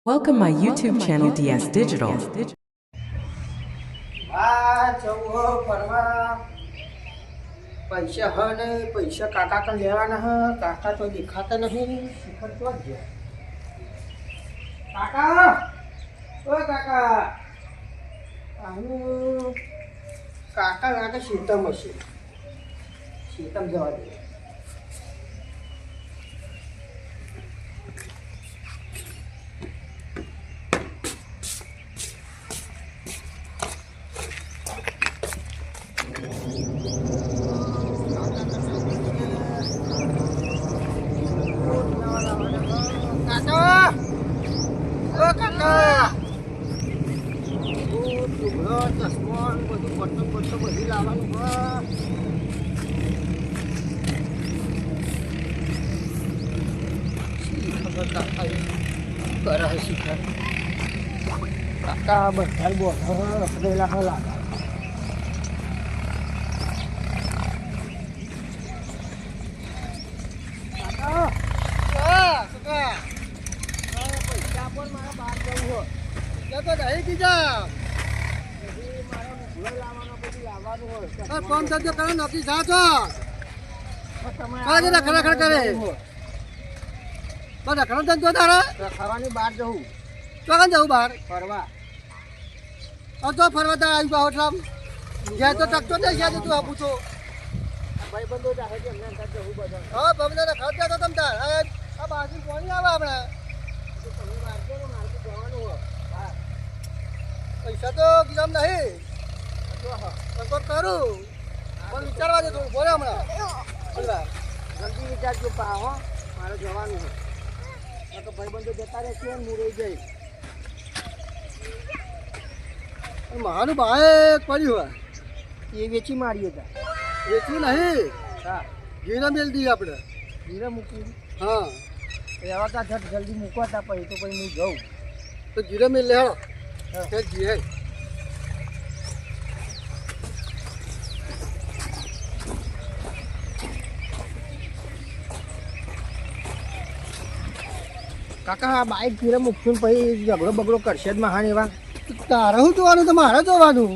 Welcome my YouTube channel DS Digital. જવું ફરવા પૈસા હ ને પૈસા કાકા તો લેવાના હ કાકા તો દેખાતા નહીં શિખર તો જ કાકા ઓ કાકા આનું કાકા લાગે શીતમ હશે શીતમ જવા દે કાકા બધા બોલા લાગે પૈસા પણ મારા બહાર જવું હોય તો નહીં બીજા ફોન કરજો કરે નોકરી જા છો ખરેખર કરે રખડો ધંધો તારે ખાવાની બહાર જવું ચોકન જવું બહાર ફરવા તો ફરવા તારે આવી પાવ એટલે જ્યાં તો ટકતો નહીં જ્યાં તું આપું છો ભાઈ બંધો જવું બધા હા બમને રખડ જતો તમ તાર આ બાજુ કોની આવે આપણે તમે મારજો ને મારે જવાનું હોય હા પૈસા તો ગિરામ નહીં કરું પણ વિચારવા દે થોડું બોલે હમણાં જલ્દી વિચારજો પા હો મારે જવાનું હોય તો ભાઈબંધો જતા રહેશે ને હું રહી જઈશ મારું બાઈક પડ્યું હોય એ વેચી મારીએ હતા વેચવું નહીં હા ઘીરે મેલ દઈએ આપણે ઘીરે મૂકી હા એવા તા ઝટ જલ્દી મૂકવાતા પછી તો પછી હું જઉં તો ઘીરે મેલ લે હા જીએ કાકા આ બાઈક ઘીરે મૂકશું પછી ઝઘડો બગડો કરશે જ મહાન એવા તારે શું જોવાનું તો મારે જોવાનું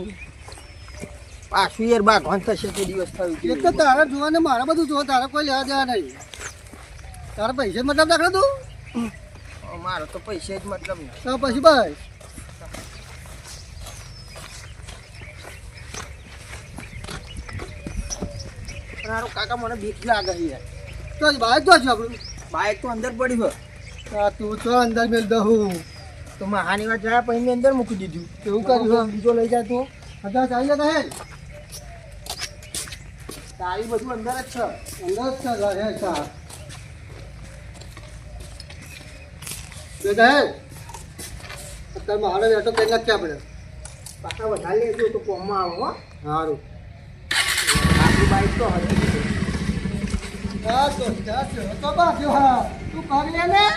પાછું યાર બાગવાન થશે તે દિવસ થયું એક તો તારે જોવાનું મારે બધું જોવા તારે કોઈ લેવા દેવા નહીં તારે પૈસા મતલબ દાખલા તું મારો તો પૈસા જ મતલબ નહીં તો પછી ભાઈ તારો કાકા મને બીક લાગે યાર તો બાઈક તો છે આપણું બાઈક તો અંદર પડ્યું હોય તું તો અંદર મેળ દઉં તો મહાની વાત જરા પછી મેં અંદર મૂકી દીધું એવું કર્યું બીજો લઈ જાય તું બધા ચાલી જતા હે તારી બધું અંદર જ છે અંદર જ છે ઘરે ચા બેટા હે અત્યારે મારે બેઠો કઈ નથી આપણે પાછા વધારે લેજો તો કોમમાં આવો સારું આપણી બાઈક તો હતી હા તો બાજુ હા તું કરી લે ને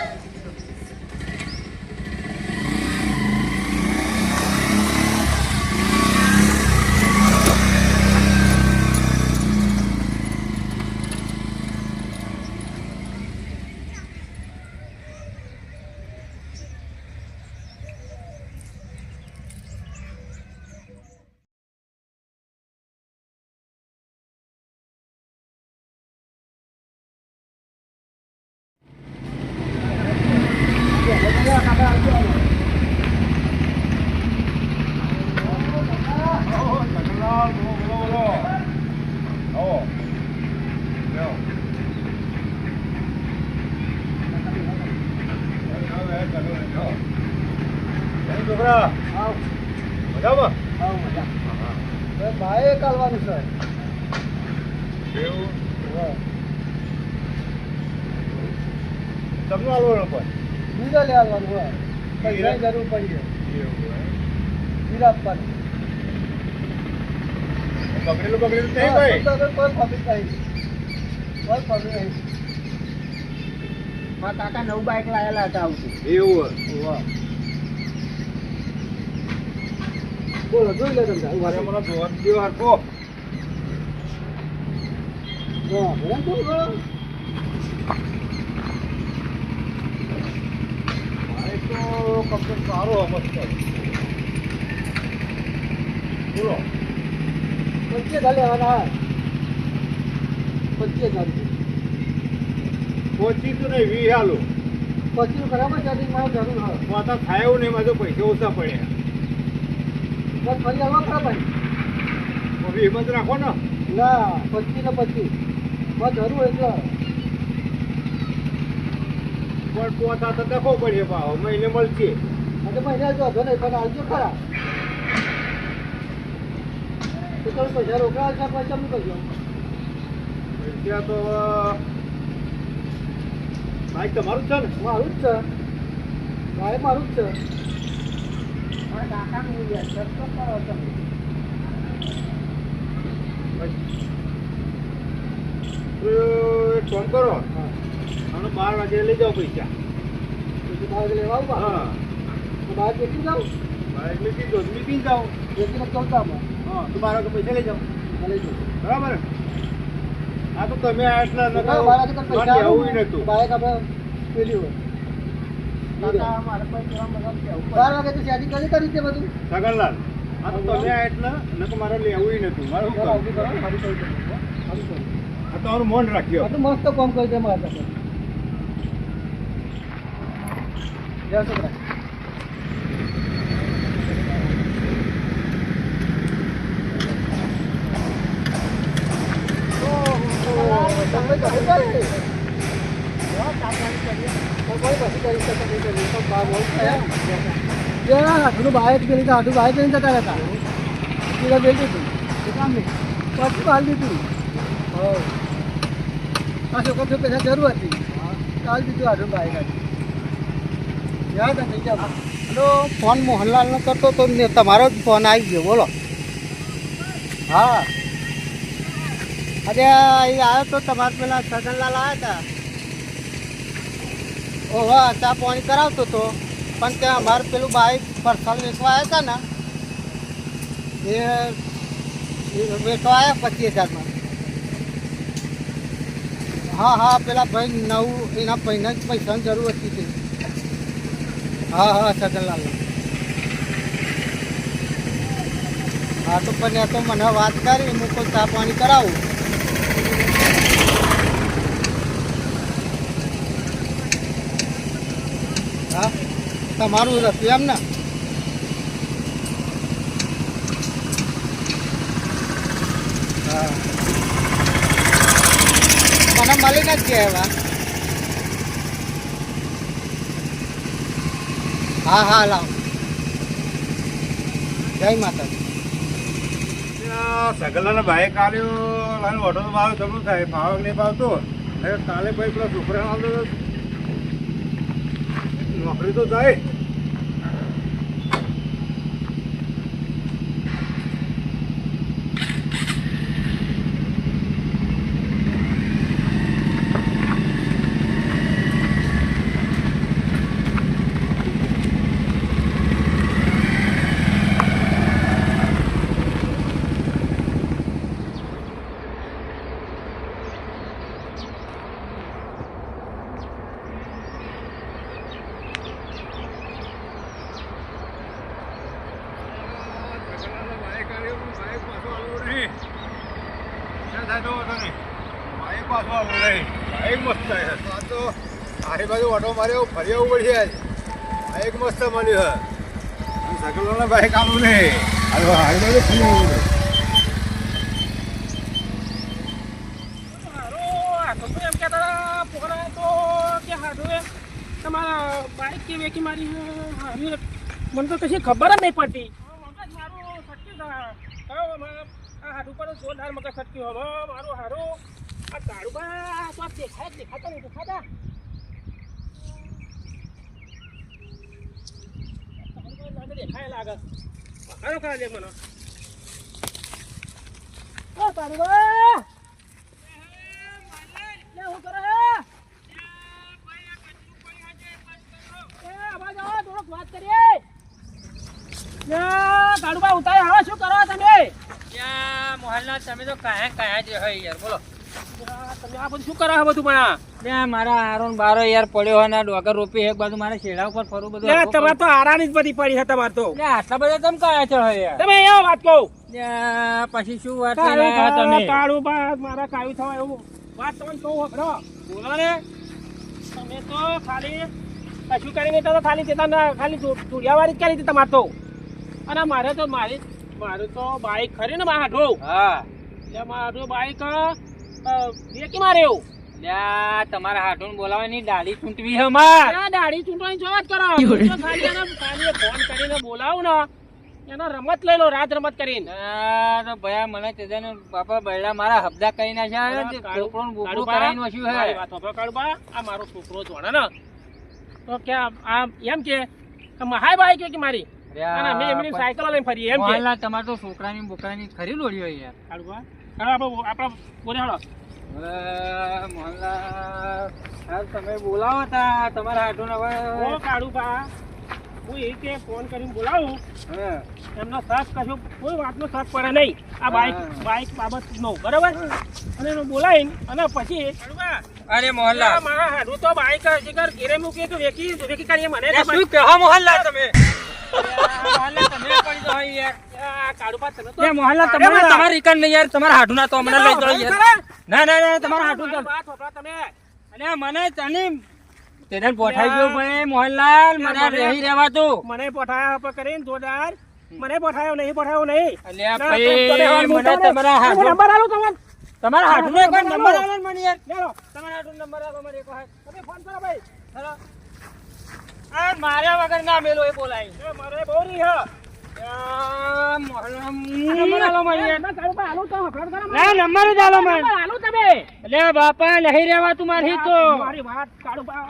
ભાઈ કાલવાનું છે તમને હાલવાનું પણ બીજા લે હાલવાનું હોય પૈસાની જરૂર પડી જાય બીજા આપવાનું બગડેલું નહીં ભાઈ કોઈ ફબી નહીં મારા કાકા નવું બાઈક લાયેલા હતા આવતું એવું બોલો જોઈ લે તમે મને જોવાનું દેવા હરકો તો કમ્પ્લેટ સારો મસ્ત બોલો 25,000 લેવાના 25,000 પહોંચી તો નહીં 20 હાલો પછી બરાબર ચાર્જિંગ મારે જરૂર હોય માતા થાય એવું નહીં મારે પૈસા ઓછા પડ્યા બસ ફરી આવવા ખરા ભાઈ હવે હિંમત રાખો ને ના 25 ને 25 બસ જરૂર એટલે પણ પોતા તો દેખો પડે ભાવ મહિને મળશે આજે મહિના જો હતો નહીં પણ આવજો ખરા તો તમે પૈસા રોકડા છે પૈસા શું કરજો પૈસા તો બાઈક તમારું જ છે ને મારું જ છે ભાઈ મારું જ છે મારા કાકાનું યાર સસ્તો કરો તમે તો એક કામ કરો હા અને 12 વાગે લઈ જાઓ પૈસા પછી બહાર લેવા આવું હા તો બહાર કેટલી જાઉં બાઈક લીધી તો મીટિંગ જાઓ જેટલી મત ચૌદામાં હા તો 12 વાગે પૈસા લઈ જાઓ લઈ જાઉં બરાબર આ તો તમે આ એટલા બાળક તો પૈસા આવું નતું બાળક આપણે પેલી હોય મારે પૈસા 12 વાગે તો સેટિંગ કરી કરી છે બધું સગનલાલ આ તો તમે આ એટલા નકર મારે લેવું નતું મારું શું આવડી કામ? કરો મારી કોઈ સારું કરું આ તો મારું મન રાખ્યો આ તો મસ્ત કામ કરી દે મારા પાસે જય છોકરા તમે ઘરે ચાલે આટલું બાઈક પેલી તો આટલું બાઈક લઈને જતા રહેતા પેલા બેલ દીધું પછી બાલ દીધું હો આ છોકરો પૈસા જરૂર હતી કાલ દીધું આટલું બાઈક હતી યાદ થઈ જાવ હલો ફોન મોહનલાલનો કરતો તો તમારો જ ફોન આવી ગયો બોલો હા અરે અહીં આવ્યો તો તમારે પેલા સગનલાલ આવ્યા હતા ઓહો ચા પાણી કરાવતો હતો પણ ત્યાં અમારે પેલું બાઈક પરસાલ વેચવા આવ્યા હતા ને એ વેચવા આવ્યા 25,000માં હા હા પેલા ભાઈ નવું એના ભાઈને જ પૈસાની જરૂર હતી તે હા હા સગનલાલ હા તો પણ એ તો મને વાત કરી હું કોઈ ચા પાણી કરાવું હા તમારું હતું એમ ને હા મને મળીને જ ગયા હા હા લાવ જય માતાજી સગલાના બાઈક આવ્યો લાઈન ઓટો તો મારો જરૂર થાય ભાવ નહીં ભાવતો હવે કાલે ભાઈ પેલા છોકરા આવતો નોકરી તો જાય આજુબાજુ ઓટો માર્યો ફરી આવવું પડશે આજ બાઈક મસ્ત મળ્યું હે સગલોના બાઈક આવું નહીં આજુબાજુ ફરી આવવું તમારા બાઈક કે વેકી મારી મને તો કશી ખબર જ નહીં પડતી મારું હાડું પર જોરદાર મગજ સટક્યું હવે મારું હારું આ કાળુબા તો દેખાતા નહીં દેખાતા દેખાય લાગે હારો કાલે મને ઓ કાળુબા હું કરે વાત કરીએ કાળુબા ઉતારે હવે શું કરો તમે મોહનલાલ તમે તો કાયા કાયા જ હોય યાર બોલો તમે આ બધું શું કરો છો બધું પણ લે મારા આરોન બારો યાર પડ્યો હોય ને ડોગર રોપી એક બાજુ મારે શેડા ઉપર ફરવું બધું લે હરખું તમારે તો આરાની જ બધી પડી છે તમારે તો લે આટલા બધા તમે કયા છો યાર તમે એવો વાત કહો લે પછી શું વાત લઈને આયા કાળું તમે કાળું બા મારા કાળું થવા એવું વાત તમને કહું હબરો બોલો ને તમે તો ખાલી કશું કરીને તો ખાલી ચેતા ખાલી ચૂડિયાવાળી જ કરી હતી તમારે તો અને મારે તો મારું તો બાઈક ખરી ને મારા હાથો હા એટલે મારું બાઈક વેકી મારે એવું લે તમારા હાટુન બોલાવાની દાઢી ચૂંટવી હે માર દાઢી ચૂંટવાની જો વાત કરો તો ખાલી ફોન કરીને બોલાવું ને એનો રમત લઈ લો રાત રમત કરીને તો ભયા મને તેજાને બાપા બૈડા મારા હબદા કરી નાખ્યા છોકરો ને બોકડું કરાઈને વસ્યું હે મારી વાત સાંભળો કાળુબા, આ મારો છોકરો જોડે ને તો કે આ એમ કે હાય બાઈક કે મારી અને અમે એમની સાયકલ લઈને ફરીએ એમ કે મોહનલાલ તમારે તો છોકરાની બોકરાની ખરી લોડી હોય યાર કાળુબા ચાલો આપણે બોલે હાલો હવે મોહનલાલ હાલ તમે બોલાવો તા તમારા હાટુન હવે ઓ કાળુબા હું એ કે ફોન કરીને બોલાવું હા એમનો શક કશું કોઈ વાતનો શક પડે નહીં આ બાઈક બાબત નો બરાબર અને એનો બોલાવીને અને પછી અરે મોહનલાલ મારા હાડું તો બાઈક શિખર ઘેરે મૂકી તો વેકી કરીએ મને લે શું કહો મોહનલાલ તમે મોહનલાલ તમે પડી જાઓ યાર કાળુબા તમે તો લે મોહનલાલ તમારે તમારી રિકન નહીં યાર તમારા હાટુના તો અમને લઈ જાઓ યાર ના ના ના તમારા હાટુન તો વાત હોભળો તમે અલે મને તને તેને પોઠાઈ ગયો ભાઈ મોહનલાલ મને રહી રહેવા તો મને પઠાયા પર કરીને જોરદાર મને પઠાયો નહીં અલે ભાઈ મને તમારા હાટુન નંબર આલો તમારે તમારા હાટુનો એક વાર નંબર આલો ને મને યાર લેલો તમારા હાટુનો નંબર આલો મને એક વાર તમે ફોન કરો ભાઈ હેલો આ માર્યા વગર ના મેલો એ બોલાય એ મારે બહુ રહી હ મોહનલાલ નંબર આલો મને યાર ના કાળુબા આલો તો હફળ કરો ના નંબર જ આલો મને આલો તમે અલે બાપા નહીં રહેવા તું મારી તો મારી વાત કાળુબા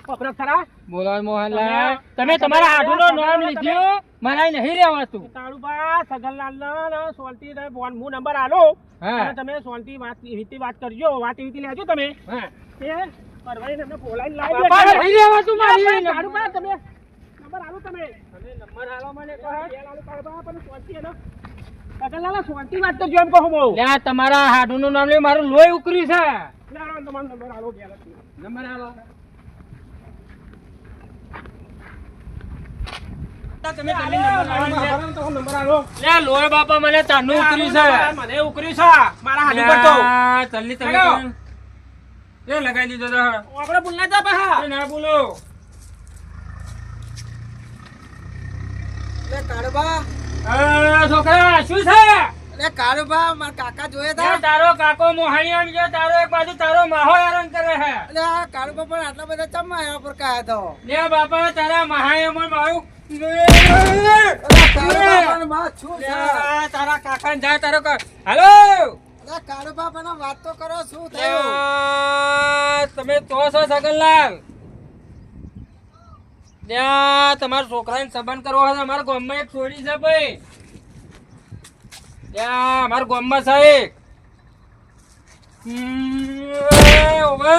પકડો ખરા બોલો મોહનલાલ તમે તમારા હાટુનો નામ લીધું મારા નહીં રહેવા તું કાળુબા સગનલાલનો સોલતી ફોન હું નંબર આલો હા. અને તમે સોલતી વાત કરજો વાત એવી લેજો તમે હા તે પરવાઈને તમને બોલાઈને બાપા નહીં રહેવા તું મારી કાળુબા તમે નંબર આલો તમે નંબર આલો મને કહો કાળુબા પણ સોલતી એનો સગનલાલ સોલતી વાત કરજો એમ કહું હું લે તમારા હાડુનું નામ લે મારું લોહી ઉકર્યું છે લાવો તમારો નંબર આલો નંબર આલો તમે નંબર આલો લે લોહી બાપા મને તાનું ઉકર્યું છે મને ઉકર્યું છે મારા હાથ ઉપર તો જલ્દી તમે લગાવો. લે લગાઈ દીધો તો આપણે બોલના જા બહા ના બોલો લે કાળુબા છોકરા શું છે લે કાળુબા મારા કાકા જોયા લે તા તારો કાકો મોહાણી ગયો તારો એક બાજુ તારો માહો હેરાન કરે છે એટલે આ કાળુબા પણ આટલા બધા ચમ મારા પર કાયા તો લે બાપા તારા મહાયમાં મારું કાળુબા પણ માં છું લે, છે તારા કાકા જા તારો હાલો લે કાળુબા પણ વાત તો કરો શું લે, થયું તમે તો છો સગનલાલ લે તમારા છોકરાને સંબંધ કરવો હોય તો અમારા ગામમાં એક છોડી છે ભાઈ લે અમારા ગામમાં છે એક ઓવે.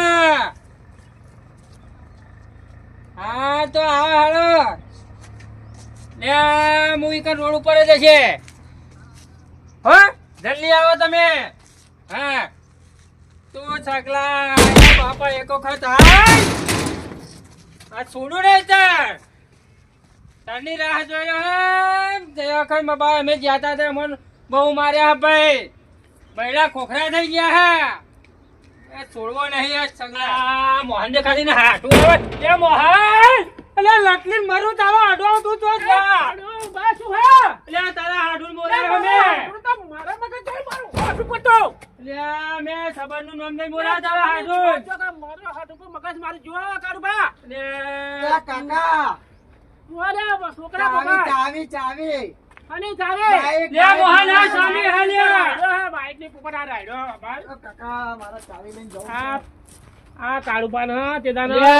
હા તો આવો હાલો લે હું એક રોડ ઉપર જ છે હો જલ્દી આવો તમે હા તો છકલા બાપા એક વખત હાય આ છોડું ને તારની રાહ જોયો હે તે વખત બાબા અમે જ્યાં હતા મને બહુ માર્યા ભાઈ બૈડા ખોખરા થઈ ગયા હે એ છોડવો નહીં આ છગલા મોહન દેખાડી ને હાટું આવે એ મોહન એટલે લટલી મરું તારો આડો તું તો જા બા શું હે એટલે તારા હાડું બોલાવે અમે મારા મગજ જોઈ મારું હાથ ઉપર તો એટલે મેં સબરનું નામ નહીં બોલાવે તારા હાડું મારો હાથ ઉપર મગજ મારી જો કાળુબા લે કાકા જોરે છોકરા ચાવી બગા ચાવી ચાવી અને ચાલે બાઈક, લે મોહન આ સામી હાલ્યા બાઈક ની ઉપર આ રાયડો બાર કાકા મારા ચાવી લઈને જવું આ આ કાળુબા ના તે દાનો લે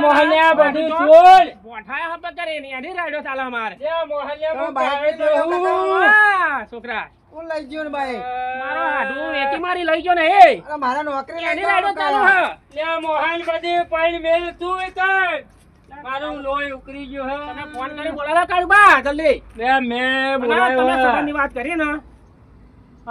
મોહન આ બધું છોડ બોઠાય હપ કરે ને એની રાયડો ચાલે અમારે લે મોહન તો આ બાઈક બાઈક લઈ જાઓ કાકા. આ છોકરા કોણ લઈ ગયો ને ભાઈ મારો હાડું એકી મારી લઈ ગયો ને એ અરે મારા નોકરી લઈ એની જાઓ રાયડો ચાલુ કાકા. હે લે મોહન બધી પાણી મેલ તું કર મારું લોહી ઉકરી ગયો હે તમે ફોન કરી બોલાવા કાળુબા જલ્દી લે મે તમે બોલાયો સવારની વાત કરી ને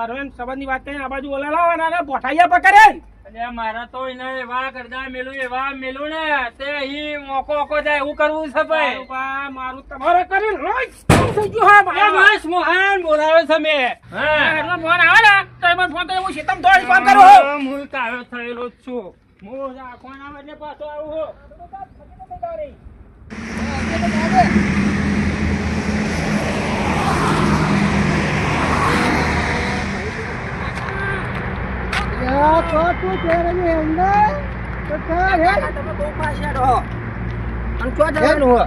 અરવિંદ સંબંધની વાત કરીને આ બાજુ ઓલા લાવવાના ને બોઠાઈયા પકડે ને. એટલે મારા તો એને એવા કરતા મેલું ને તે અહીં મોકો જાય એવું કરવું છે ભાઈ. મારું બા, મારું તમારે કરીને રોજ શું થઈ ગયું હા એ ભાઈ? બસ મોહન બોલાવે છે મેં. હા એટલો ફોન આવે ને તો એમાં ફોન કરી હું શેતમ દોડી ફોન કરું છું. હું કાયો થયેલો જ છું. હું આ ફોન આવે એટલે પાછો આવું છું. યા તો તું તેરની અંદર તો ચાલ હે. તમે બહુ પાછળ રહો. અને ક્યાં જવાનું હો?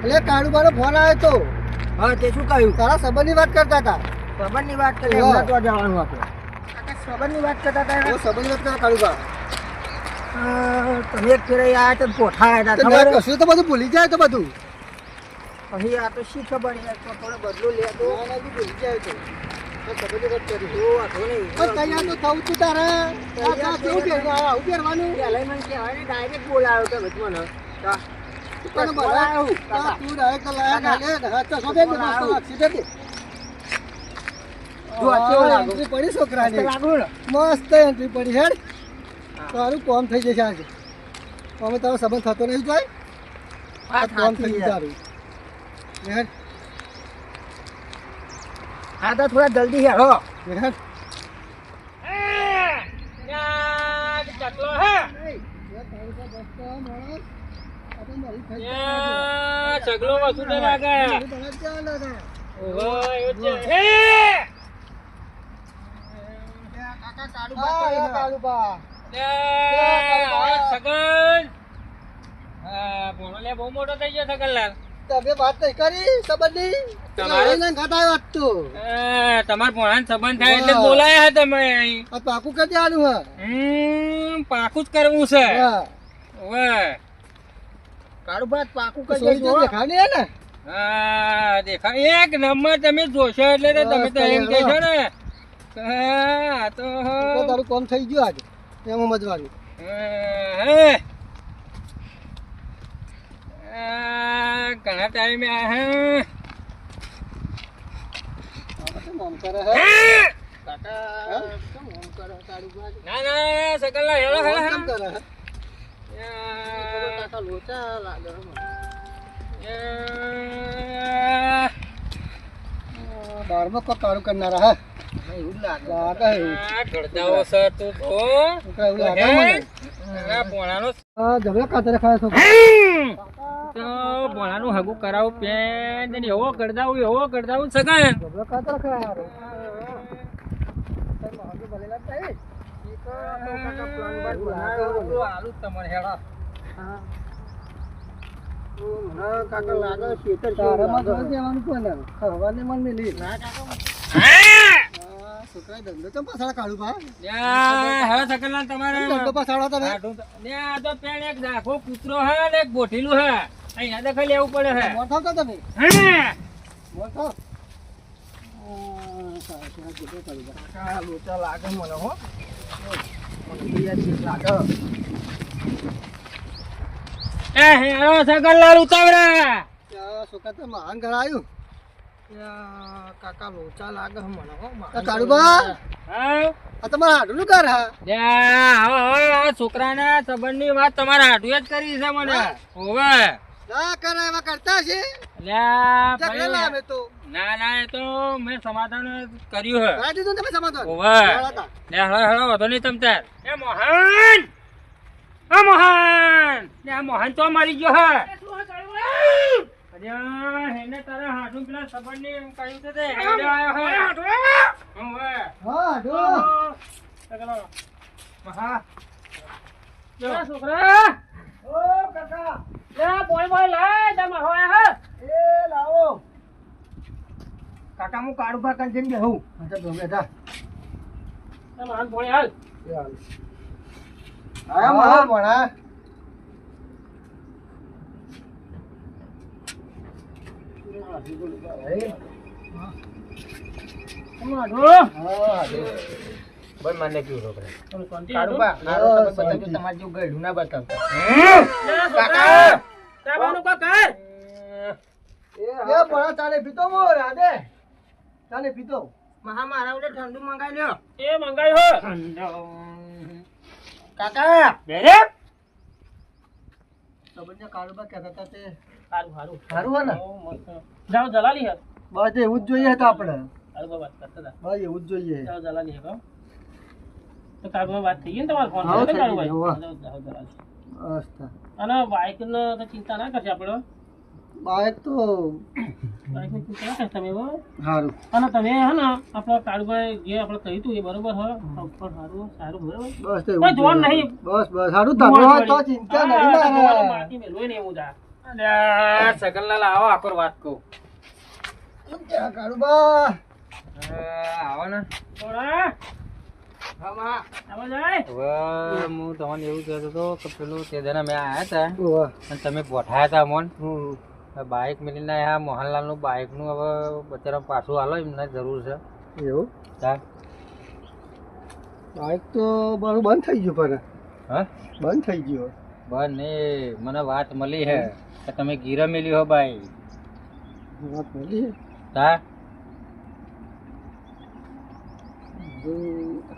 એટલે કાળુબાનો ફોન આવ્યો તો હા તે શું કહ્યું? તારા સંબંધની વાત કરતા હતા. સંબંધની વાત કરીએ હા. હમણાં તો જવાનું આપણે. કાકા સંબંધની વાત કરતા હતા હું સંબંધની વાત કરતા કાળુબા. તમે એક ફેરે આયા તો પોઠાયા તો હતા મેં ખબર? કશું તો બધું ભૂલી જાય તો બધું. પછી આ તો શી ખબર યાર તો થોડો બદલો લે તો ના, ના, બધું ભૂલી જાય તો. તો સંબંધની વાત કરી. તો વાંધો નહીં. પણ તૈયાર તો થવું તું તારે. આ કેવું પહેરવાનું? આવું પહેરવાનું? પહેલાં મને કહેવાય ને ડાયરેક્ટ બોલાવ્યો કે ભઈ મને. હા. તને બોલાયો. હા, તું direct તો લાયા ના લે. હા, તો શું બેન, નાસ્તો નાખી દે તે. જો આ કેવો લાગુ? entry પડી છોકરાની. લાગુ ને? મસ્ત એન્ટ્રી પડી હેડ. તારું કોમ થઈ જશે આજે. અમે તારો સંબંધ થતો નહીં જોઈ. આ કોમ થઈ થાકી ગયું તારું. હેડ, હા તો થોડા જલ્દી હેડો. હેડ. ચકલો હે ચકલો વસુ તો લાગે. ઓહો, એવું છે. હે! લે, હવે સગન. હા, ભણો લે બહુ મોટો થઈ ગયો સગનલાલ. તમે વાત નહીં કરી સંબંધની? તમારે? ઘાટ આવ્યો આજ તો. તમારા ભણાનો સંબંધ થાય એટલે જ બોલાયા હતા તમે અહીં. આ પાકું કરી દેવાનું હે. પાકું જ કરવું છે. હા. ઓવે. કાળુભાઈ પાકું તો કરી સોરી દેજો તો હો. દેખાય નહીં હે ને? હા, દેખાય એક નંબર તમે જોશો એટલે તો તમે તો એમ કહેશો ને હા તો તો તારું કોમ થઈ ગયું આજે. એમાં મજવાનું. ઘણા ટાઈમે મોમ કરે હે. કાકા કેમ ઓમ કરે કાળુભાઈ? ના ના સકલના હેલો મોમ હેલો કેમ કરે હે? કાકા લોચા લાગે છે મને. બારમાં કોક કાળું કરનારા હે. એવું જ લાગે. લાગે એવું. ગળદાઓ સર તું તો છોકરા એવું લાગે મને. ભોણાનો હા, જબરા ખાતર ખાય છો. તો ભોણાનું હગું કરાવું પેન ને એવો કરદાવું સગન જબરા ખાતર ખાય હારું. આલુ તમારે હેડા કાકા લાગે ખેતર તારામાં જોઈ દેવાનું કોને? ખરવાની મન મિલી. હા, છોકરાએ ધંધો કેમ પાછળ કાઢું ભા? હવે સકલના તમારે ધંધો પાછળ તમે? ને આ તો પેન એક દાખો કૂતરો હે ને એક ગોઠીલું હે અહીંયા દખલ લેવું પડે હે મોર થાવ તો તમે? હે મોર થાવ? કાકા લોચા લાગે મને હો. લાગે. એ હેરો સકલલાલ ઉતાવળા ત્યાં છોકરા તો મહાન ઘર આવ્યું. કાકા લોચા લાગે છે મને હો. આ કાળુબા, હા આ તમારા હાડુનું ઘર હા? હવે આ છોકરાના સંબંધની વાત તમારા હાટુએ જ કરી છે મને હોવે ના કરે એવા કરતા છે. અલ્યા ઝઘડા ભાઈ, લાવે તો. ના એ તો મેં સમાધાન કર્યું હે કરાવી દીધું ને તમે સમાધાન? હોવે બરાબર હતા. લે હળો વધો નહીં તમ તાર એ મોહન લે આ મોહન તો મરી ગયો હે અલ્યા હેને તારા હાડું પેલા સંબંધની કહ્યું છે તે હેડે આવ્યો હે હોવે હા, જો. સગલો મહા જો છોકરા ઓ કાકા, લે બોય લાય તમે હોય હે એ લાવો. કાકા હું કાળુબા કાન જઈને બેહું. अच्छा तो બેઠા. તમે હાલ ભોય હાલ આયા મહા ભણા. બોલ મને કેવું છોકરા કાળુભા, હા, મારો તમે શાંતિ. બતાવજો, તમારે જેવું ગળ્યું ના બતાવતા. કાકા ચાવાનું કો કર એ ભણા ચાલે પીતો મોર આદે. ચાલે પીતો. મારા વડે ઠંડુ મંગાવી લ્યો. એ મંગાવ્યો હે. કાકા બેરે તમને કાળુબા કહેતા હતા તે સારું સારું સારું હે ને? બહુ મસ્ત. જાઓ જલાલી હે. બસ એવું જ જોઈએ તો આપણે. કાળુબા વાત કરતા હતા. બસ એવું જ જોઈએ. જાઓ જલાલી હે કહો. તો કાળુબા વાત થઈ ગઈ ને તમારો ફોન હા, થઈ ગઈ, કાળુભાઈ હોવે. જાઓ જલાલી. બસ તો. અને બાઇક ને તો ચિંતા ના કરશે આપણે. બાઈક તો બાઇક ની ચિંતા ના કરશે તમે હો. સારું. અને તમે હે ને આપણા કાળુભાઈ જે આપણે કહ્યું હતું એ બરોબર હે. ઉપર સારું સારું બરોબર. બસ તો કોઈ એવું જ જોવાનું જોઈએ. નહીં. બસ બસ સારું તમે હોય તો ચિંતા નહીં ને. માટી મેલવું નહીં એવું જા. અલ્યા સગનલાલ આવો આખર વાત કહું કાળુબા આવો ને થોડા આવો જાય. હવે હું તમને એવું કહેતો હતો કે પેલું તે જણા મેં આવ્યા હતા ઓવા. અને તમે પોઠાયા હતા મોન હમ. બાઇક મેળીને આ મોહનલાલનું બાઇકનું હવે બચારા પાછું હાલો એમને જરૂર છે એવું હા બાઈક તો મારું બંધ થઈ ગયું પણ હા બંધ થઈ ગયું. બસ ને મને વાત મળી હે કે તમે ગીરા મેલી હો ભાઈ વાત મળી હા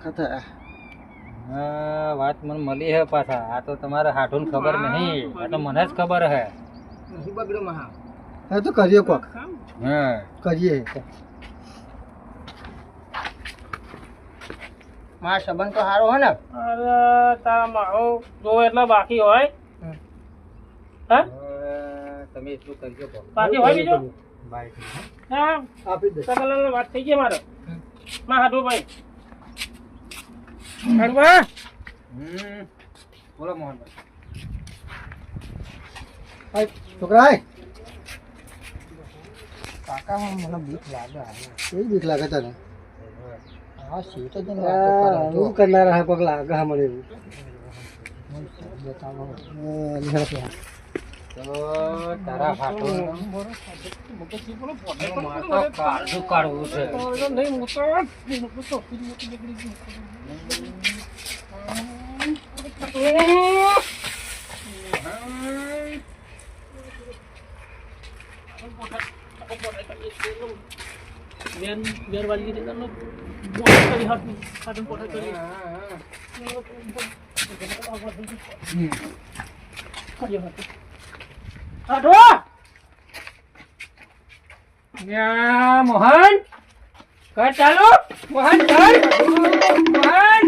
ખાતા હા વાત મને મળી હે પાછા આ તો તમારે હાઠું ખબર નહીં આ તો મને જ ખબર હે હા તો કરીએ કોક હા કરીએ. મારા સંબંધ તો સારો હોય ને. અરે તારા મારો જો એટલા બાકી હોય હા તમે એટલું કરજો બાકી હોય બીજું બાઇક હા આપી દે. સગલાલ વાત થઈ ગઈ મારે માં હાડો ભાઈ હાડવા બોલો મોહનભાઈ હાય, છોકરા હાય. કાકા મને બીક લાગે. કેવી બીક લાગે તને? હા સીટ જ હું કરનાર હા પગ લાગે હા મને એવું. તો તારા હાથું કાળજું કાઢવું છે નહીં વેર વાળી રીતે કરનો મોટા કરી હાથ પોટા કરી મોહન કર ચાલુ મોહન કર મોહન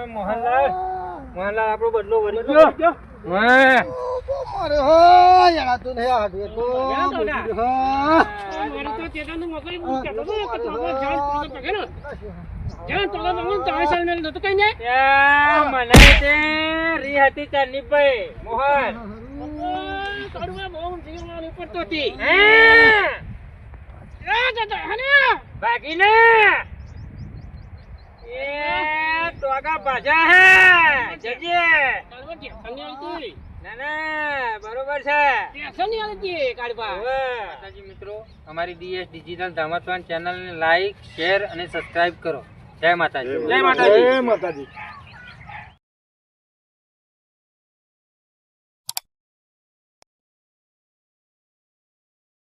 મોહનલાલ મોહનલાલ આપણો બદલો વળી ગયો હા અરે હા યાર તું નહીં આ દે તો મારે તો ચેતન મોકલી મૂક્યા તો કે તો જાન તો પગે ને જાન તો મંગન તો આસલ મેલ નતો કઈ ને મને તે રી હતી ચાની ભાઈ મોહન કડવા બહુ જીવવાની પડતો હતી એ હને ભાગીને એ ટોગા ભાજા હે જજે કડવા જે સંગે આવી ના ના બરોબર છે ટેન્શન નહીં આલી કાડવા માતાજી મિત્રો અમારી DS ડિજિટલ ધામતવાન ચેનલને લાઈક શેર અને સબસ્ક્રાઇબ કરો જય માતાજી જય માતાજી માતાજી.